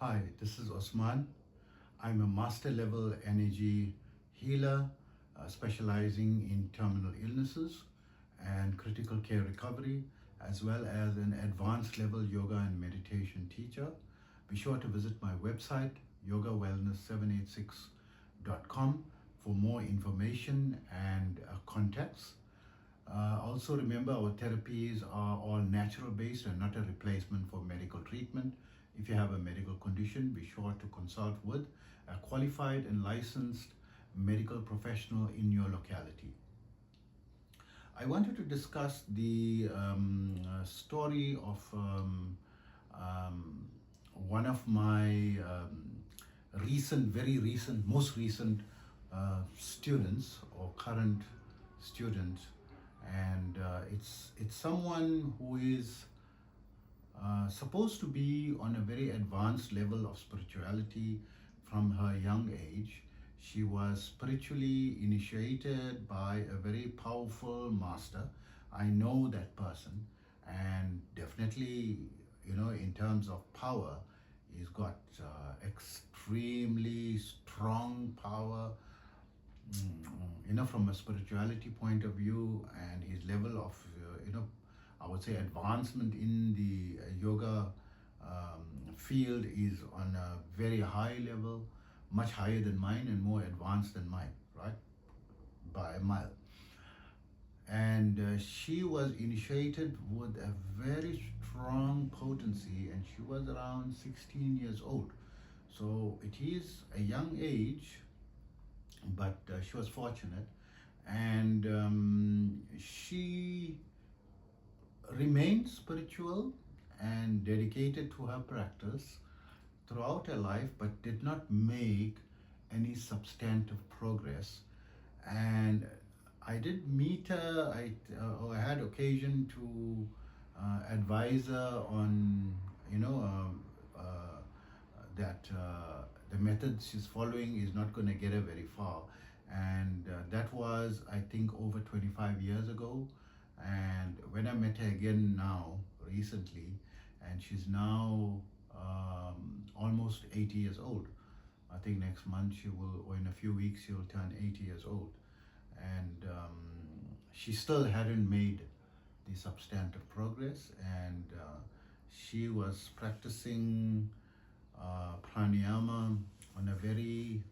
Hi, this is Osman. I'm a master level energy healer specializing in terminal illnesses and critical care recovery, as well as an advanced level yoga and meditation teacher. Be sure to visit my website, yogawellness786.com, for more information and contacts. Also remember, our therapies are all natural based and not a replacement for medical treatment. If you have a medical condition, be sure to consult with a qualified and licensed medical professional in your locality. I wanted to discuss the story of one of my most recent students or current students, and it's someone who is supposed to be on a very advanced level of spirituality from her young age. She was spiritually initiated by a very powerful master. I know that person, and definitely, in terms of power, he's got extremely strong power, from a spirituality point of view, and his level of, I would say, advancement in the yoga field is on a very high level, much higher than mine and more advanced than mine, right? By a mile. And she was initiated with a very strong potency, and she was around 16 years old. So it is a young age, but she was fortunate, and she remained spiritual and dedicated to her practice throughout her life, but did not make any substantive progress. And I did meet her. I had occasion to advise her on, that the method she's following is not going to get her very far. And that was, I think, over 25 years ago. And when I met her again now, recently, and she's now almost 80 years old. I think next month she will, or in a few weeks, she will turn 80 years old. And she still hadn't made the substantive progress. And she was practicing pranayama on a very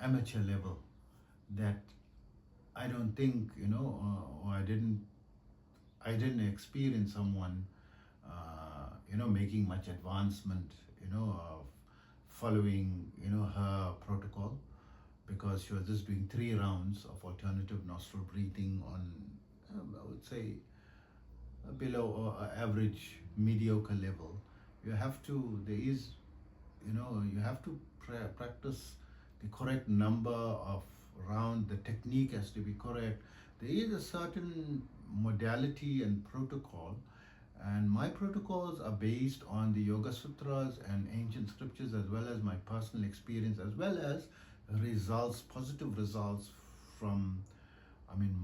amateur level that I don't think, or I didn't experience someone, making much advancement, following, her protocol, because she was just doing 3 rounds of alternative nostril breathing on, I would say, below or average, mediocre level. You have to, you have to practice the correct number of round. The technique has to be correct. There is a certain modality and protocol, and my protocols are based on the Yoga Sutras and ancient scriptures, as well as my personal experience, as well as results, positive results from,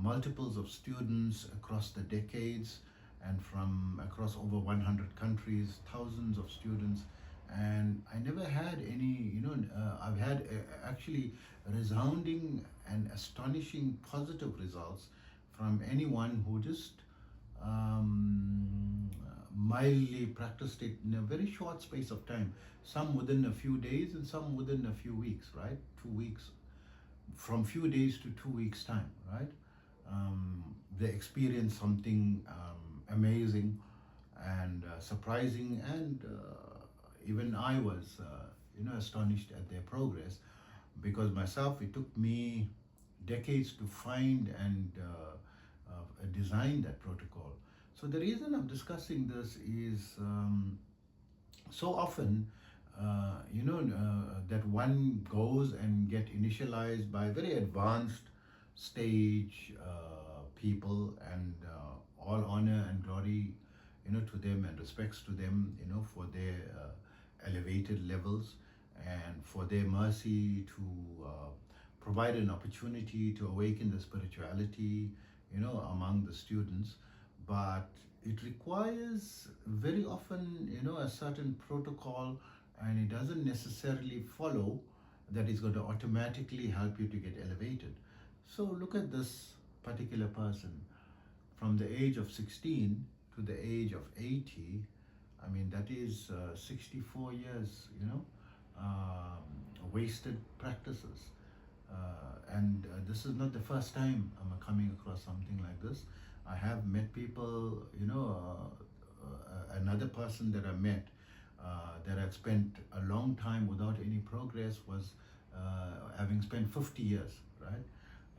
multiples of students across the decades and from across over 100 countries, thousands of students. And I never had any, I've had actually resounding and astonishing positive results from anyone who just mildly practiced it in a very short space of time. Some within a few days and some within a few weeks, right? 2 weeks, from few days to 2 weeks time, right? They experience something amazing and surprising, and even I was, astonished at their progress, because myself, it took me decades to find and design that protocol. So the reason I'm discussing this is so often, that one goes and get initialized by very advanced stage people, and all honor and glory, to them, and respects to them, for their elevated levels, and for their mercy to provide an opportunity to awaken the spirituality, among the students. but it requires very often, a certain protocol, and it doesn't necessarily follow that is going to automatically help you to get elevated. So look at this particular person from the age of 16 to the age of 80. I mean, that is 64 years, wasted practices. And this is not the first time I'm coming across something like this. I have met people, another person that I met that had spent a long time without any progress was having spent 50 years, right?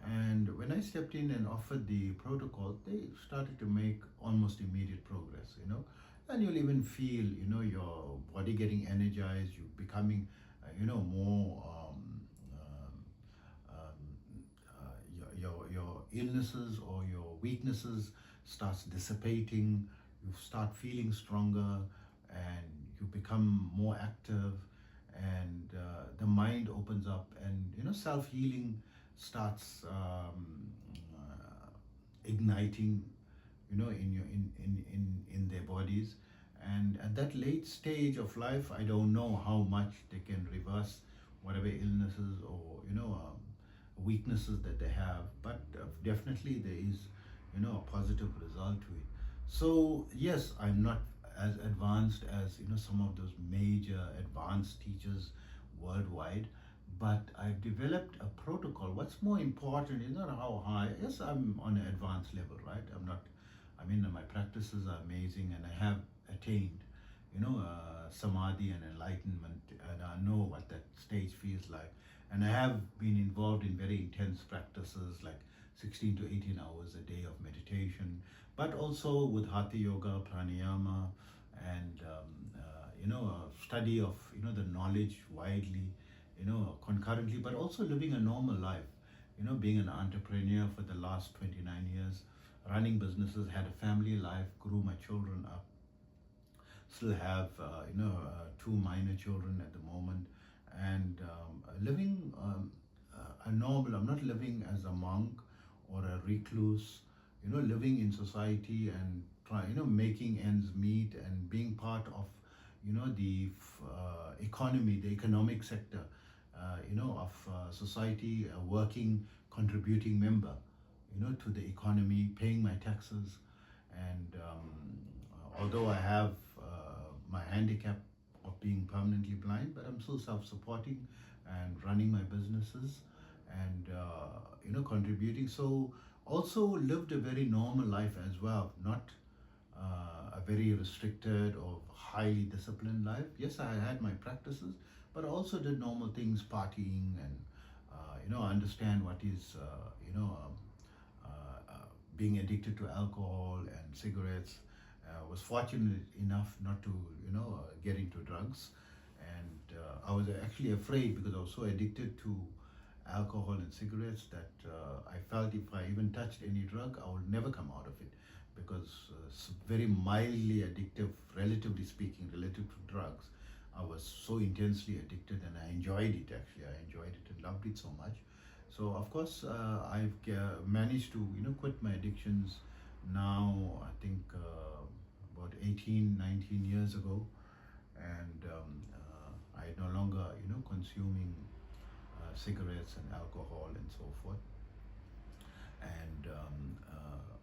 And when I stepped in and offered the protocol, they started to make almost immediate progress, and you'll even feel, your body getting energized, you becoming, more, your illnesses or your weaknesses starts dissipating, you start feeling stronger, and you become more active, and the mind opens up, and self-healing starts igniting, in their bodies. And at that late stage of life, I don't know how much they can reverse whatever illnesses or weaknesses that they have, but definitely there is a positive result to it. So yes, I'm not as advanced as some of those major advanced teachers worldwide, but I've developed a protocol. What's more important is not how high. Yes, I'm on an advanced level, right? I'm not. I mean, my practices are amazing, and I have attained, Saamadhi and enlightenment, and I know what that stage feels like. And I have been involved in very intense practices like 16 to 18 hours a day of meditation, but also with Hatha Yoga, Pranayama, and study of the knowledge widely, concurrently, but also living a normal life. Being an entrepreneur for the last 29 years, running businesses, had a family life, grew my children up, still have two minor children at the moment, and living a normal. I'm not living as a monk or a recluse. Living in society and try, making ends meet and being part of, the economy, the economic sector, of society, a working, contributing member, to the economy, paying my taxes, and although I have my handicap of being permanently blind, but I'm still self-supporting and running my businesses, and contributing. So also lived a very normal life as well, not a very restricted or highly disciplined life. Yes, I had my practices, but I also did normal things, partying, and understand what is being addicted to alcohol and cigarettes. Was fortunate enough not to get into drugs, and I was actually afraid because I was so addicted to alcohol and cigarettes that I felt if I even touched any drug, I would never come out of it, because it's very mildly addictive, relatively speaking, relative to drugs. I was so intensely addicted, and I enjoyed it. Actually, I enjoyed it and loved it so much. So of course, I've managed to quit my addictions now. I think about 18, 19 years ago, and I no longer consuming cigarettes and alcohol and so forth. And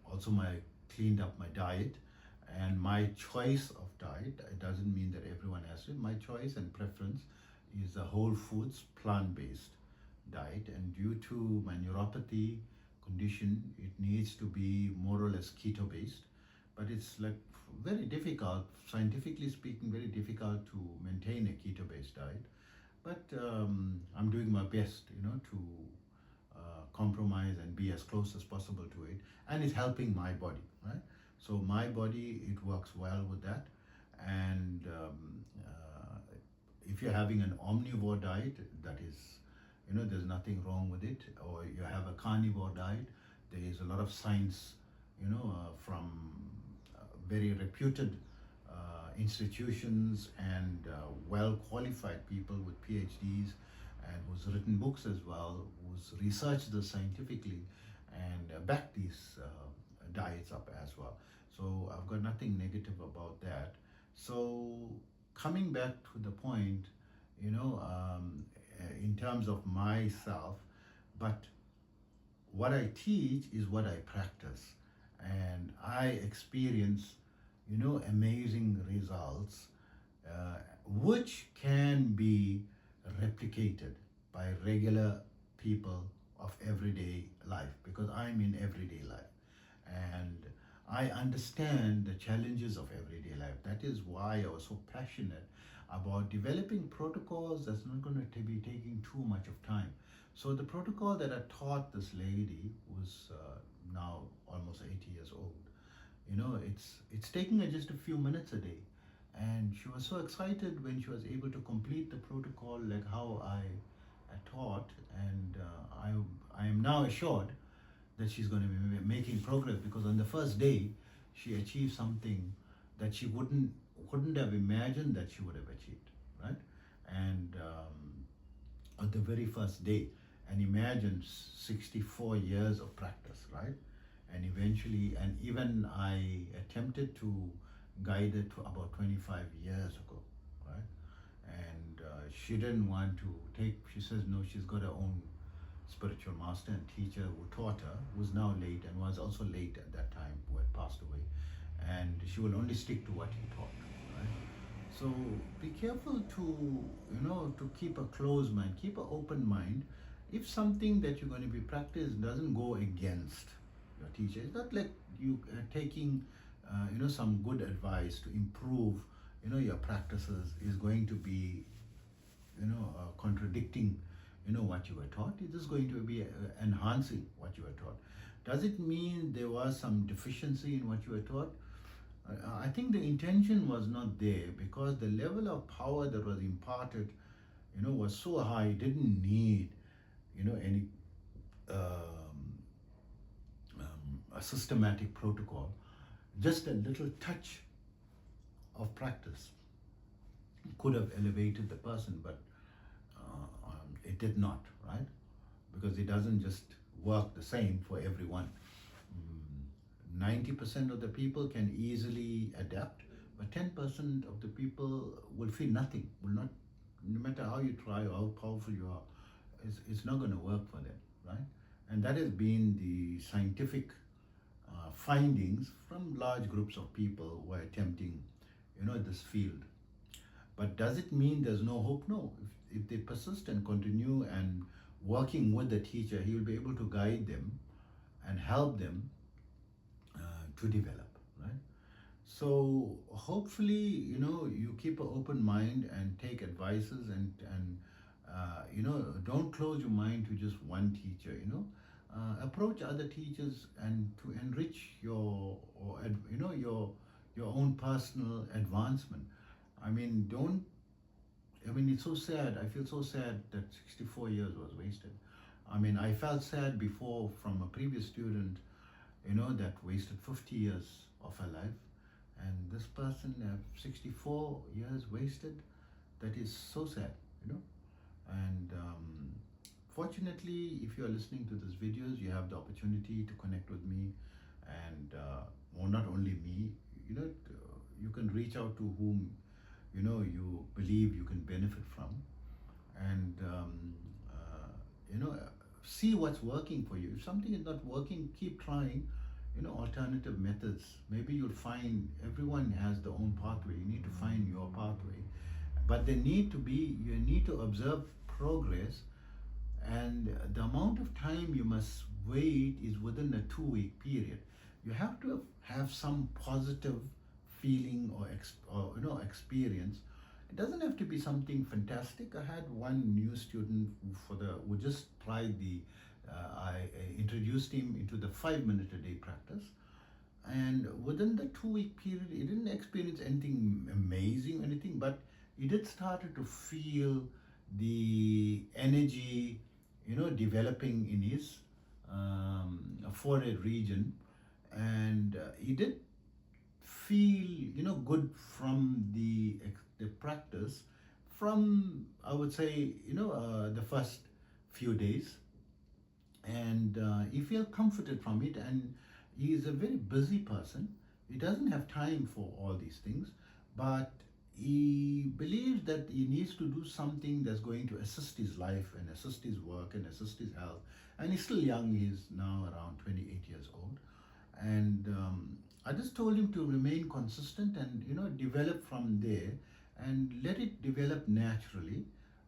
also my cleaned up my diet, and my choice of diet. It doesn't mean that everyone has to. My choice and preference is a whole foods, plant-based diet, and due to my neuropathy condition, it needs to be more or less keto-based. But it's like very difficult, scientifically speaking, very difficult to maintain a keto-based diet. But I'm doing my best, to compromise and be as close as possible to it, and it's helping my body, right? So my body, it works well with that, and if you're having an omnivore diet, that is, there's nothing wrong with it, or you have a carnivore diet, there is a lot of science, from very reputed institutions and well qualified people with PhDs, and who's written books as well, who's researched this scientifically and backed these diets up as well. So I've got nothing negative about that. So coming back to the point, in terms of myself, but what I teach is what I practice, and I experience, amazing results, which can be replicated by regular people of everyday life, because I'm in everyday life and I understand the challenges of everyday life. That is why I was so passionate about developing protocols that's not going to be taking too much of time. So the protocol that I taught this lady was now almost 80 years old. It's taking her just a few minutes a day, and she was so excited when she was able to complete the protocol like how I taught, and I am now assured that she's going to be making progress, because on the first day she achieved something that she wouldn't have imagined that she would have achieved, right? And on the very first day, and imagine 64 years of practice, right? And eventually, and even I attempted to guide her to about 25 years ago, right? And she didn't want to take, she says no, she's got her own spiritual master and teacher who taught her, who's now late and was also late at that time, who had passed away, and she will only stick to what he taught, right? So be careful to, to keep a closed mind, keep an open mind. If something that you're going to be practiced doesn't go against your teacher, it's not like you are taking some good advice to improve your practices is going to be contradicting what you were taught. It is going to be enhancing what you were taught. Does it mean there was some deficiency in what you were taught? I think the intention was not there, because the level of power that was imparted was so high, it didn't need any a systematic protocol. Just a little touch of practice could have elevated the person, but it did not, right? Because it doesn't just work the same for everyone. 90% of the people can easily adapt, but 10% of the people will feel nothing, will not, no matter how you try or how powerful you are, it's not going to work for them, right? And that has been the scientific findings from large groups of people who are attempting, this field. But does it mean there's no hope? No. If they persist and continue and working with the teacher, he will be able to guide them and help them to develop, right? So hopefully, you keep an open mind and take advices, and don't close your mind to just one teacher. Approach other teachers and to enrich your own personal advancement. I mean, don't. I mean, it's so sad. I feel so sad that 64 years was wasted. I mean, I felt sad before from a previous student, that wasted 50 years of her life, and this person 64 years wasted. That is so sad, And fortunately, if you are listening to these videos, you have the opportunity to connect with me, and or not only me, you can reach out to whom you believe you can benefit from, and see what's working for you. If something is not working, keep trying alternative methods. Maybe you'll find everyone has their own pathway. You need to find your pathway, but you need to observe progress, and the amount of time you must wait is within a 2-week period. You have to have some positive feeling or experience. It doesn't have to be something fantastic. I had one new student who just tried I introduced him into the 5-minute a day practice, and within the 2-week period, he didn't experience anything amazing or anything, but he did started to feel the energy, developing in his forehead region, and he did feel good from the practice, from I would say the first few days, and he felt comforted from it. And he is a very busy person, He doesn't have time for all these things, but he believes that he needs to do something that's going to assist his life and assist his work and assist his health. And he's still young, he's now around 28 years old. And I just told him to remain consistent and, develop from there and let it develop naturally,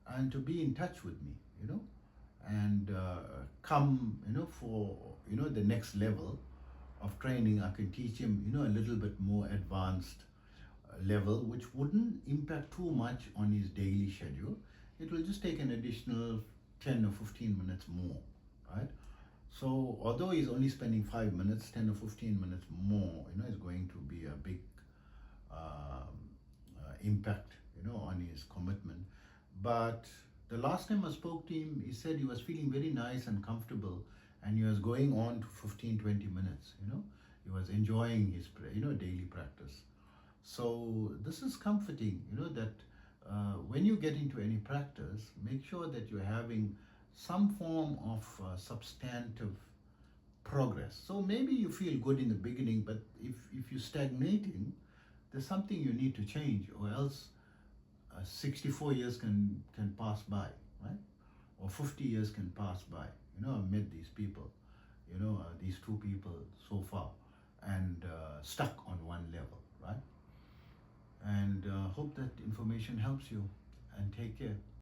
and to be in touch with me, and come, for, the next level of training. I can teach him, a little bit more advanced level, which wouldn't impact too much on his daily schedule. It will just take an additional 10 or 15 minutes more, right? So although he's only spending 5 minutes, 10 or 15 minutes more, is going to be a big impact, on his commitment. But the last time I spoke to him, he said he was feeling very nice and comfortable, and he was going on to 15, 20 minutes, He was enjoying his, daily practice. So this is comforting, that when you get into any practice, make sure that you're having some form of substantive progress. So maybe you feel good in the beginning, but if you're stagnating, there's something you need to change, or else 64 years can pass by, right? Or 50 years can pass by. I've met these people, these two people so far, and stuck on one level, right? And hope that information helps you, and take care.